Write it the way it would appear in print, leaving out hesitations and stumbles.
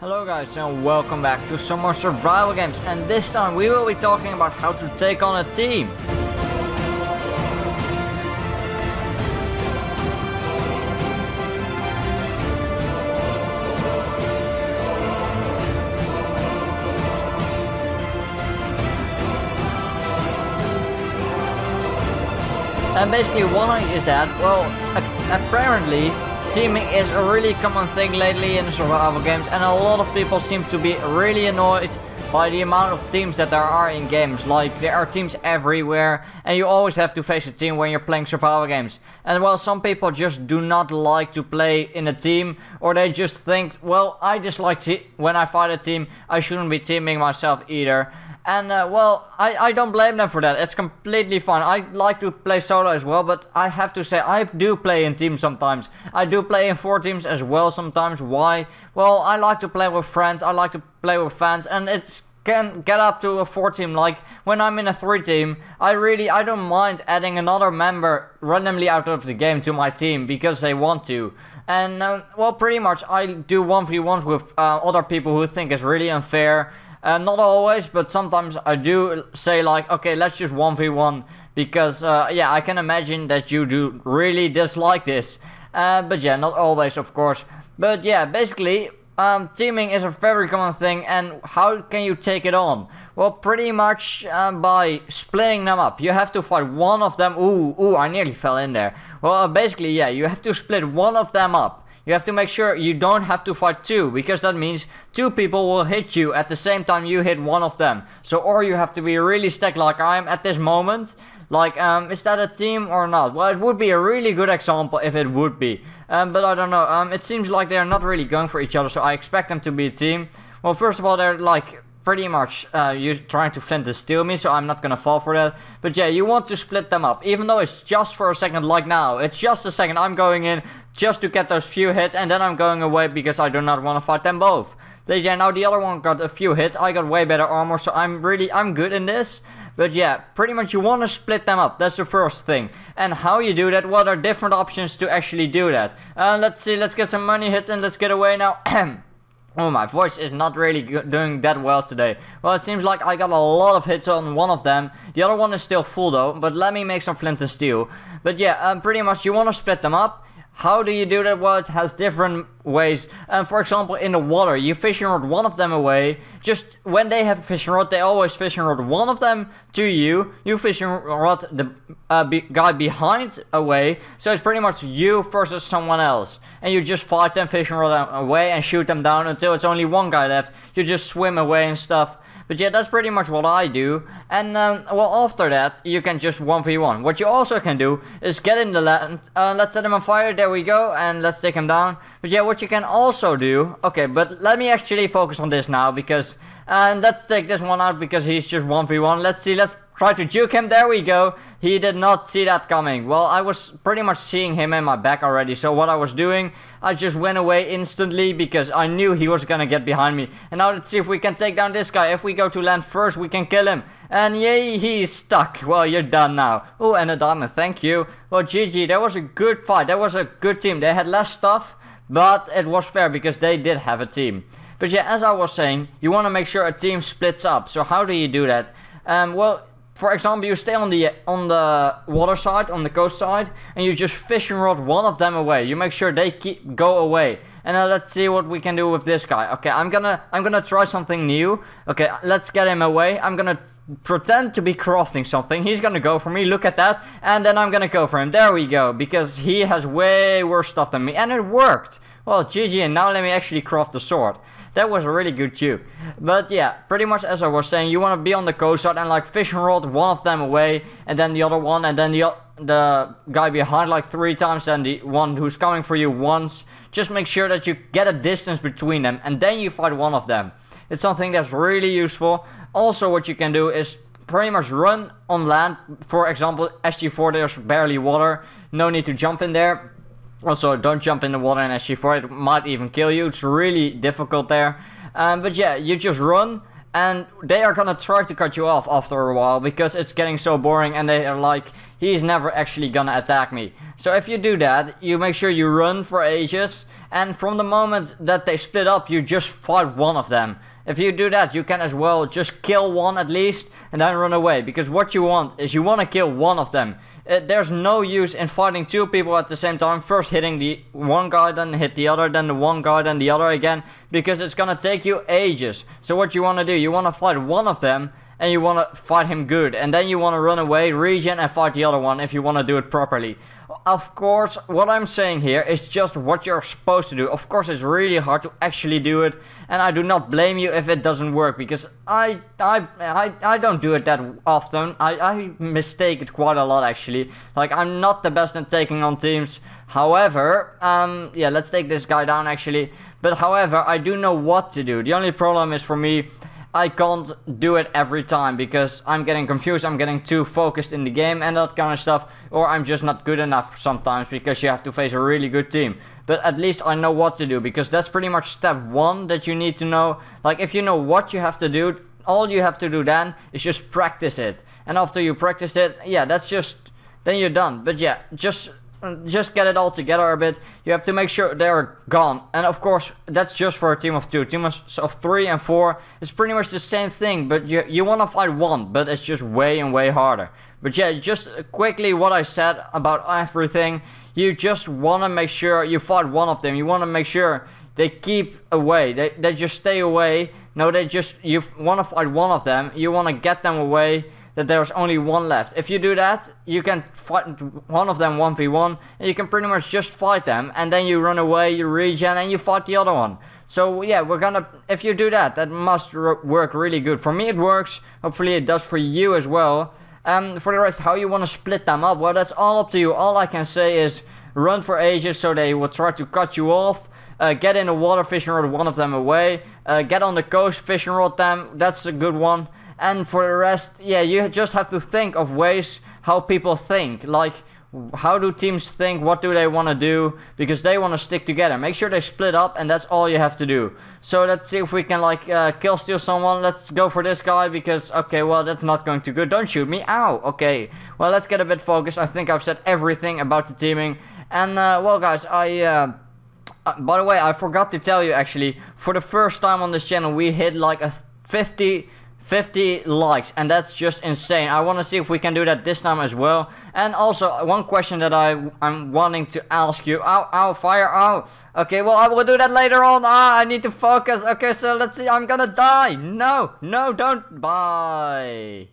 Hello guys and welcome back to some more survival games, and this time we will be talking about how to take on a team. And basically why is that? Well, apparently teaming is a really common thing lately in survival games, and a lot of people seem to be really annoyed by the amount of teams that there are in games. Like, there are teams everywhere and you always have to face a team when you're playing survival games. And well, some people just do not like to play in a team, or they just think, well, I dislike when I fight a team, I shouldn't be teaming myself either. And well, I don't blame them for that. It's completely fine. I like to play solo as well, but I have to say I do play in teams sometimes. I do play in 4 teams as well sometimes. Why? Well, I like to play with friends, I like to play with fans, and it can get up to a 4 team. Like when I'm in a 3 team, I don't mind adding another member randomly out of the game to my team because they want to. And well, pretty much I do 1v1s with other people who think it's really unfair. Not always, but sometimes I do say like, okay, let's just 1v1, because yeah, I can imagine that you do really dislike this. But yeah, not always, of course. But yeah, basically, teaming is a very common thing, and how can you take it on? Well, pretty much by splitting them up. You have to fight one of them. Ooh, I nearly fell in there. Well, basically, yeah, you have to split one of them up. You have to make sure you don't have to fight 2, because that means 2 people will hit you at the same time you hit one of them. So, or you have to be really stacked like I am at this moment. Like, is that a team or not? Well, it would be a really good example if it would be. But I don't know. It seems like they're not really going for each other, so I expect them to be a team. Well, first of all, they're like pretty much you're trying to flint and steal me, so I'm not gonna fall for that. But yeah, you want to split them up, even though it's just for a second. Like now, it's just a second. I'm going in just to get those few hits, and then I'm going away because I do not want to fight them both. But yeah, now the other one got a few hits. I got way better armor, so I'm good in this. But yeah, pretty much you want to split them up. That's the first thing. And how you do that? Well, there are different options to actually do that. Let's see, let's get some money hits and let's get away now. Oh, my voice is not really doing that well today. Well, it seems like I got a lot of hits on one of them. The other one is still full though, but let me make some flint and steel. But yeah, pretty much you want to split them up. How do you do that? Well, it has different ways. For example, in the water, you fishing rod one of them away. Just when they have a fishing rod, they always fishing rod one of them to you. You fishing rod the guy behind away. So it's pretty much you versus someone else. And you just fight them, fishing rod away, and shoot them down until it's only one guy left. You just swim away and stuff. But yeah, that's pretty much what I do. And well, after that, you can just 1v1. What you also can do is get in the land. Let's set him on fire. There we go. And let's take him down. But yeah, what you can also do. Okay, but let me actually focus on this now, because let's take this one out because he's just 1v1. Let's see. Let's try to juke him. There we go. He did not see that coming. Well, I was pretty much seeing him in my back already. So what I was doing, I just went away instantly because I knew he was gonna get behind me. And now let's see if we can take down this guy. If we go to land first, we can kill him. And yay, he's stuck. Well, you're done now. Oh, and a diamond. Thank you. Well, GG. That was a good fight. That was a good team. They had less stuff, but it was fair because they did have a team. But yeah, as I was saying, you want to make sure a team splits up. So how do you do that? Well, for example, you stay on the water side, on the coast side, and you just fishing rod one of them away. You make sure they go away. And let's see what we can do with this guy. Okay, I'm gonna try something new. Okay, let's get him away. I'm gonna pretend to be crafting something. He's gonna go for me. Look at that. And then I'm gonna go for him. There we go. Because he has way worse stuff than me, and it worked. Well, GG, and now let me actually craft the sword. That was a really good tube. But yeah, pretty much as I was saying, you want to be on the coast side and like fishing rod one of them away, and then the other one, and then the guy behind like 3 times, then the one who's coming for you once. Just make sure that you get a distance between them, and then you fight one of them. It's something that's really useful. Also, what you can do is pretty much run on land. For example, SG4, there's barely water. No need to jump in there. Also, don't jump in the water in SG4, it might even kill you. It's really difficult there. But yeah, you just run and they are gonna try to cut you off after a while because it's getting so boring and they are like, he's never actually gonna attack me. So if you do that, you make sure you run for ages, and from the moment that they split up, you just fight one of them. If you do that, you can as well just kill one at least and then run away, because what you want is you want to kill one of them. There's no use in fighting two people at the same time, first hitting the one guy, then hit the other, then the one guy, then the other again, because it's gonna take you ages. So what you want to do, you want to fight one of them and you want to fight him good, and then you want to run away, regen, and fight the other one if you want to do it properly. Of course, what I'm saying here is just what you're supposed to do. Of course, it's really hard to actually do it, and I do not blame you if it doesn't work, because I don't do it that often. I mistake it quite a lot, actually. Like, I'm not the best at taking on teams. However, yeah, let's take this guy down, actually. But however, I do know what to do. The only problem is for me, I can't do it every time because I'm getting confused, I'm getting too focused in the game and that kind of stuff, or I'm just not good enough sometimes because you have to face a really good team. But at least I know what to do, because that's pretty much step one that you need to know. Like, if you know what you have to do, all you have to do then is just practice it. And after you practice it, yeah, that's just, then you're done. But yeah, just get it all together a bit. You have to make sure they're gone, and of course that's just for a team of 2. Teams of 3 and 4 is pretty much the same thing, but you want to fight one, but it's just way and way harder. But yeah, just quickly what I said about everything, you just want to make sure you fight one of them. You want to make sure they keep away, they just stay away. No, you want to fight one of them, you want to get them away, that there's only one left. If you do that, you can fight one of them 1v1, and you can pretty much just fight them, and then you run away, you regen, and you fight the other one. So yeah, if you do that, that must work really good. For me it works, hopefully it does for you as well. For the rest, how you want to split them up, well, that's all up to you. All I can say is run for ages so they will try to cut you off. Get in the water, fishing rod one of them away. Get on the coast, fishing rod them, that's a good one. And for the rest, yeah, you just have to think of ways how people think. Like, how do teams think? What do they want to do? Because they want to stick together. Make sure they split up, and that's all you have to do. So let's see if we can, like, kill steal someone. Let's go for this guy, because, okay, well, that's not going too good. Don't shoot me. Ow. Okay. Well, let's get a bit focused. I think I've said everything about the teaming. And, well, guys, by the way, I forgot to tell you, actually, for the first time on this channel, we hit, like, a 50 likes, and that's just insane. I want to see if we can do that this time as well. And also, one question that I'm wanting to ask you. Ow, fire, ow. Okay, well, I will do that later on. I need to focus. Okay, so let's see. I'm gonna die. No, don't. Bye.